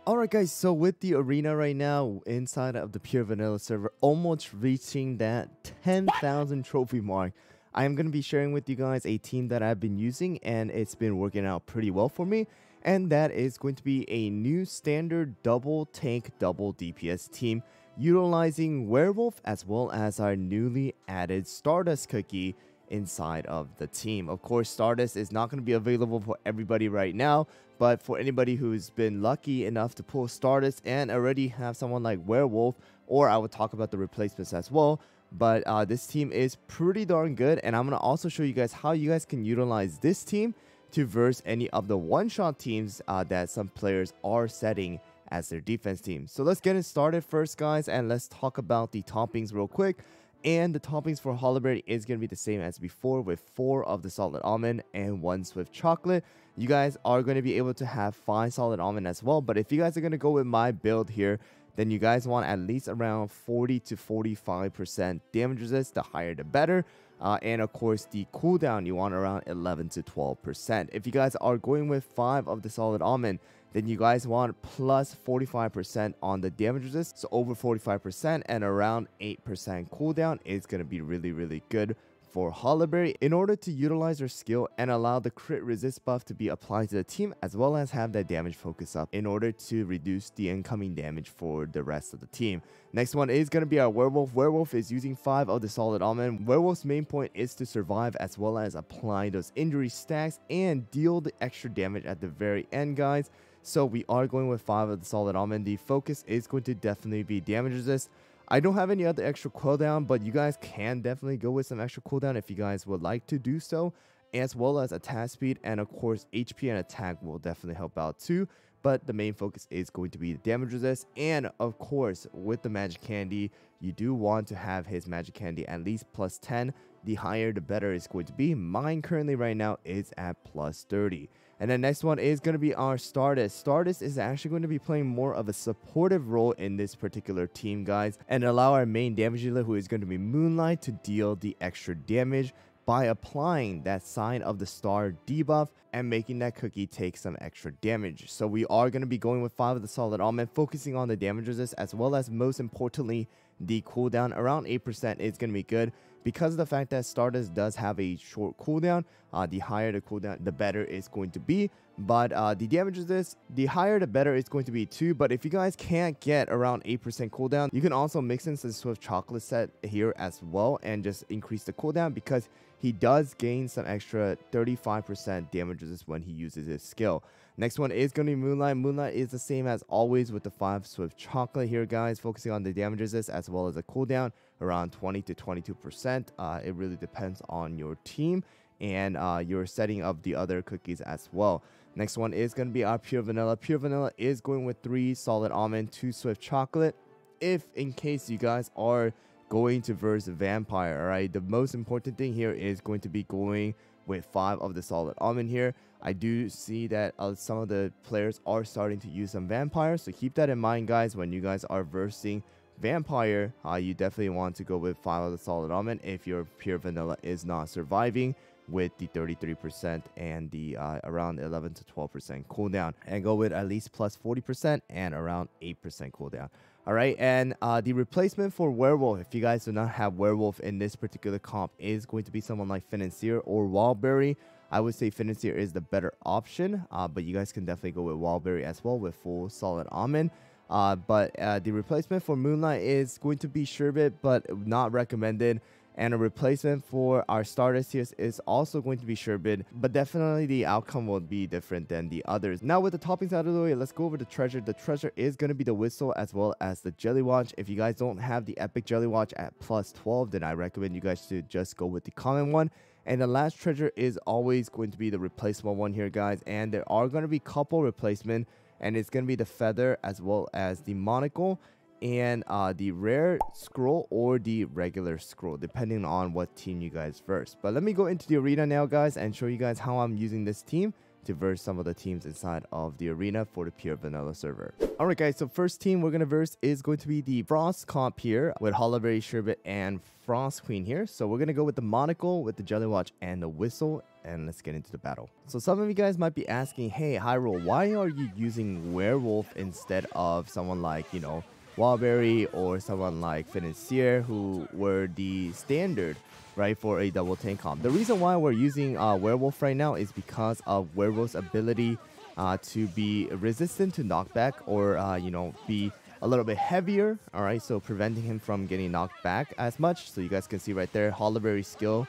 Alright guys, so with the arena right now inside of the pure vanilla server almost reaching that 10,000 trophy mark, I am going to be sharing with you guys a team that I've been using and it's been working out pretty well for me, and that is going to be a new standard double tank double DPS team utilizing Werewolf as well as our newly added Stardust Cookie inside of the team. Of course, Stardust is not going to be available for everybody right now, but for anybody who's been lucky enough to pull Stardust and already have someone like Werewolf, or I would talk about the replacements as well, but this team is pretty darn good, and I'm going to also show you guys how you guys can utilize this team to verse any of the one-shot teams that some players are setting as their defense team. So let's get it started first, guys, and let's talk about the toppings real quick. And the toppings for Hollyberry is going to be the same as before, with 4 of the solid almond and 1 swift chocolate. You guys are going to be able to have 5 solid almond as well, but if you guys are going to go with my build here, then you guys want at least around 40 to 45% damage resist. The higher the better. And of course, the cooldown you want around 11 to 12%. If you guys are going with 5 of the solid almond, then you guys want plus 45% on the damage resist, so over 45%, and around 8% cooldown is going to be really good for Hollyberry in order to utilize her skill and allow the crit resist buff to be applied to the team, as well as have that damage focus up in order to reduce the incoming damage for the rest of the team. Next one is going to be our Werewolf. Werewolf is using 5 of the solid almond. Werewolf's main point is to survive as well as apply those injury stacks and deal the extra damage at the very end, guys. So we are going with 5 of the solid almond. The focus is going to definitely be damage resist. I don't have any other extra cooldown, but you guys can definitely go with some extra cooldown if you guys would like to do so, as well as attack speed, and of course HP and attack will definitely help out too. But the main focus is going to be the damage resist, and of course with the magic candy, you do want to have his magic candy at least plus 10. The higher the better it's going to be. Mine currently right now is at plus 30. And then next one is going to be our Stardust. Stardust is actually going to be playing more of a supportive role in this particular team, guys, and allow our main damage dealer, who is going to be Moonlight, to deal the extra damage by applying that sign of the star debuff and making that cookie take some extra damage. So we are going to be going with 5 of the solid almond, focusing on the damage resist, as well as most importantly the cooldown. Around 8% is going to be good because of the fact that Stardust does have a short cooldown. The higher the cooldown, the better it's going to be. But the damage resist, the higher the better it's going to be too. But if you guys can't get around 8% cooldown, you can also mix in some swift chocolate set here as well and just increase the cooldown, because he does gain some extra 35% damage resist when he uses his skill. Next one is going to be Moonlight. Moonlight is the same as always with the 5 swift chocolate here, guys, focusing on the damage resist as well as the cooldown around 20 to 22%. It really depends on your team and your setting of the other cookies as well. Next one is going to be our pure vanilla. Pure vanilla is going with 3 solid almond, 2 swift chocolate. If in case you guys are going to verse vampire, all right, the most important thing here is going to be going with 5 of the solid almond here. I do see that some of the players are starting to use some vampires, so keep that in mind, guys. When you guys are versing vampire, you definitely want to go with 5 of the solid almond if your pure vanilla is not surviving with the 33% and the around 11 to 12% cooldown, and go with at least plus 40% and around 8% cooldown. All right, and the replacement for Werewolf, if you guys do not have Werewolf in this particular comp, is going to be someone like Financier or Wildberry. I would say Financier is the better option, but you guys can definitely go with Wildberry as well with full solid almond. But the replacement for Moonlight is going to be Sherbet, but not recommended. And a replacement for our Stardust here is also going to be Sherbet, but definitely the outcome will be different than the others. Now with the toppings out of the way, let's go over the treasure. The treasure is going to be the whistle as well as the jelly watch. If you guys don't have the epic jelly watch at plus 12, then I recommend you guys to just go with the common one. And the last treasure is always going to be the replaceable one here, guys. And there are going to be a couple replacement, and it's going to be the feather as well as the monocle and the rare scroll or the regular scroll, depending on what team you guys verse. But let me go into the arena now, guys, and show you guys how I'm using this team to verse some of the teams inside of the arena for the pure vanilla server. Alright guys, so first team we're gonna verse is going to be the Frost comp here with Hollowberry Sherbet and Frost Queen here. So we're gonna go with the Monocle, with the Jelly Watch, and the Whistle, and let's get into the battle. So some of you guys might be asking, hey HyRool, why are you using Werewolf instead of someone like, you know, Wildberry or someone like Financier, who were the standard, right, for a double tank comp? The reason why we're using Werewolf right now is because of Werewolf's ability to be resistant to knockback, or you know, be a little bit heavier, all right, so preventing him from getting knocked back as much. So you guys can see right there, Hollowberry skill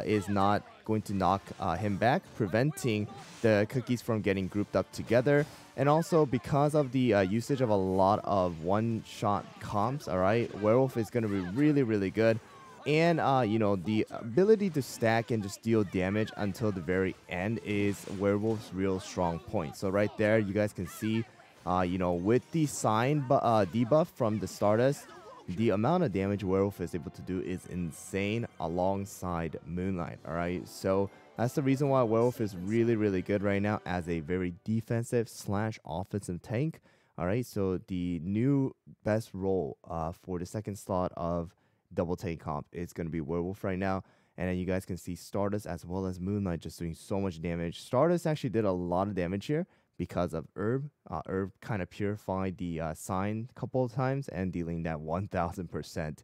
is not going to knock him back, preventing the cookies from getting grouped up together. And also because of the usage of a lot of one-shot comps, all right, Werewolf is going to be really, really good. And, you know, the ability to stack and just deal damage until the very end is Werewolf's real strong point. So right there, you guys can see, you know, with the sign debuff from the Stardust, the amount of damage Werewolf is able to do is insane alongside Moonlight, all right? So that's the reason why Werewolf is really, really good right now as a very defensive / offensive tank, all right? So the new best role for the second slot of double tank comp is going to be Werewolf right now. And then you guys can see Stardust as well as Moonlight just doing so much damage. Stardust actually did a lot of damage here because of Herb. Herb kind of purified the sign a couple of times and dealing that 1000%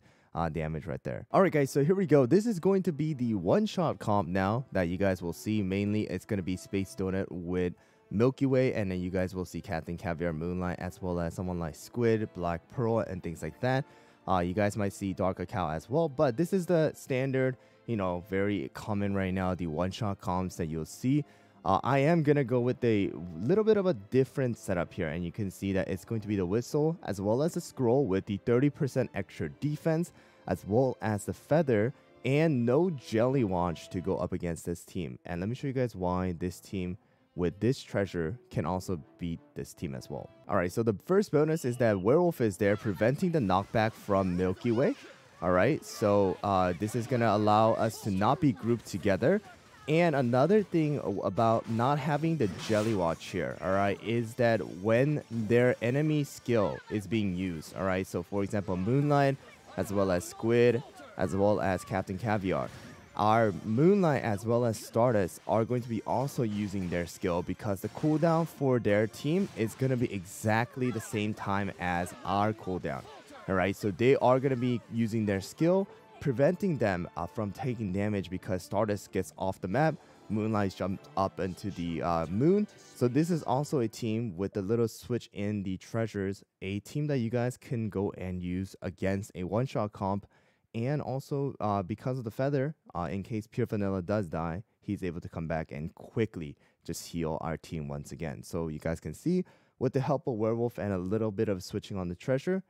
damage right there. Alright guys, so here we go. This is going to be the one-shot comp now that you guys will see. Mainly it's going to be Space Donut with Milky Way, and then you guys will see Captain Caviar, Moonlight, as well as someone like Squid, Black Pearl, and things like that. You guys might see Dark Cacao as well, but this is the standard, you know, very common right now, the one-shot comps that you'll see. I am going to go with a little bit of a different setup here, and you can see that it's going to be the Whistle as well as the Scroll with the 30% extra defense, as well as the Feather, and no Jelly Watch to go up against this team. And let me show you guys why this team with this treasure can also beat this team as well. Alright, so the first bonus is that Werewolf is there preventing the knockback from Milky Way. Alright, so this is going to allow us to not be grouped together. And another thing about not having the Jelly Watch here, alright, is that when their enemy skill is being used, alright, so for example Moonlight, as well as Squid, as well as Captain Caviar, our Moonlight as well as Stardust are going to be also using their skill, because the cooldown for their team is going to be exactly the same time as our cooldown. Alright, so they are going to be using their skill, preventing them from taking damage because Stardust gets off the map, Moonlight jumped up into the moon. So this is also a team with a little switch in the treasures, a team that you guys can go and use against a one-shot comp. And also because of the Feather, in case Pure Vanilla does die, he's able to come back and quickly just heal our team once again. So you guys can see, with the help of Werewolf and a little bit of switching on the treasure,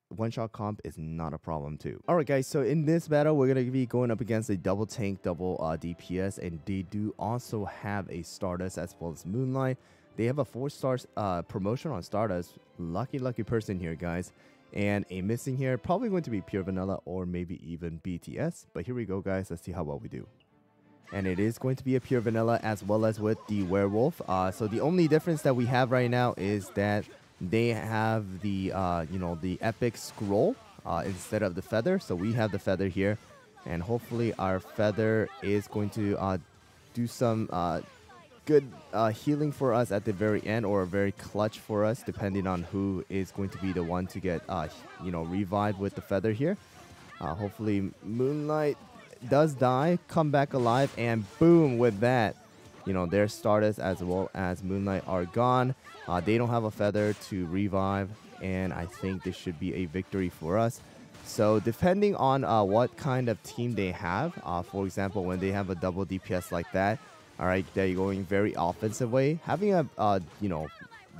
one-shot comp is not a problem too. Alright guys, so in this battle, we're going to be going up against a double tank, double DPS, and they do also have a Stardust as well as Moonlight. They have a 4-star promotion on Stardust. Lucky person here, guys. And a missing here, probably going to be Pure Vanilla or maybe even BTS. But here we go, guys. Let's see how well we do. And it is going to be a Pure Vanilla as well as with the Werewolf. So the only difference that we have right now is that they have the, you know, the Epic Scroll instead of the Feather. So we have the Feather here. And hopefully our Feather is going to do some good healing for us at the very end, or very clutch for us, depending on who is going to be the one to get, you know, revived with the Feather here. Hopefully Moonlight does die, come back alive, and boom, with that, you know, their Stardust as well as Moonlight are gone. They don't have a Feather to revive, and I think this should be a victory for us. So depending on what kind of team they have, for example, when they have a double DPS like that, alright, they're going very offensive way, having a, you know,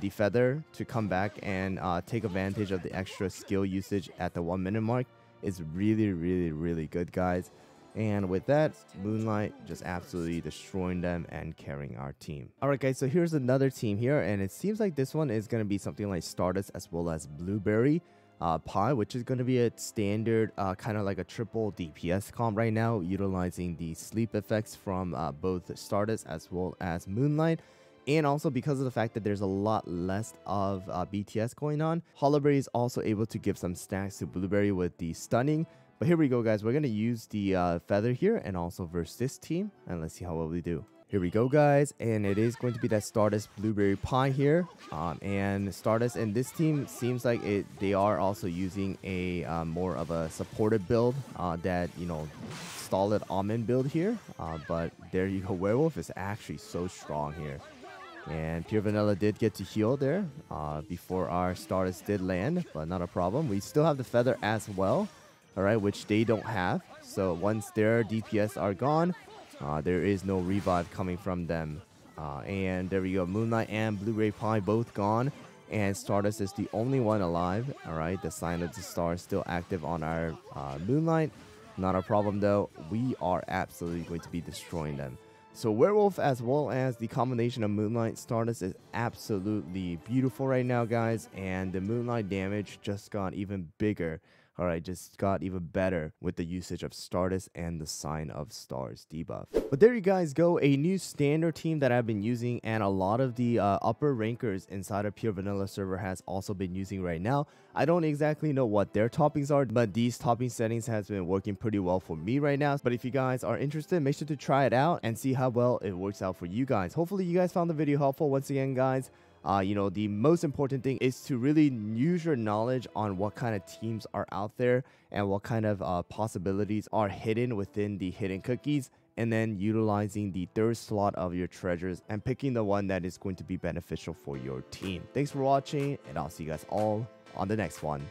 the Feather to come back and take advantage of the extra skill usage at the 1 minute mark is really good, guys. And with that, Moonlight just absolutely destroying them and carrying our team. Alright guys, so here's another team here, and it seems like this one is going to be something like Stardust as well as Blueberry Pie, which is going to be a standard kind of like a triple DPS comp right now, utilizing the sleep effects from both Stardust as well as Moonlight. And also because of the fact that there's a lot less of BTS going on, Hollowberry is also able to give some stacks to Blueberry with the stunning. But here we go, guys. We're going to use the feather here and also verse this team. And let's see how well we do. Here we go, guys. And it is going to be that Stardust Blueberry Pie here. And Stardust and this team seems like they are also using a more of a supported build that, you know, solid almond build here. But there you go. Werewolf is actually so strong here. And Pure Vanilla did get to heal there before our Stardust did land, but not a problem. We still have the feather as well. All right, which they don't have. So once their DPS are gone, there is no revive coming from them. And there we go. Moonlight and Blueberry Pie both gone. And Stardust is the only one alive. All right, the sign of the star is still active on our Moonlight. Not a problem, though. We are absolutely going to be destroying them. So Werewolf as well as the combination of Moonlight Stardust is absolutely beautiful right now, guys. And the Moonlight damage just got even bigger. All right, just got even better with the usage of Stardust and the Sign of Stars debuff. But there you guys go, a new standard team that I've been using, and a lot of the upper rankers inside of Pure Vanilla server has also been using right now. I don't exactly know what their toppings are, but these topping settings has been working pretty well for me right now. But if you guys are interested, make sure to try it out and see how well it works out for you guys. Hopefully you guys found the video helpful. Once again, guys, you know, the most important thing is to really use your knowledge on what kind of teams are out there and what kind of possibilities are hidden within the hidden cookies, and then utilizing the third slot of your treasures and picking the one that is going to be beneficial for your team. Thanks for watching, and I'll see you guys all on the next one.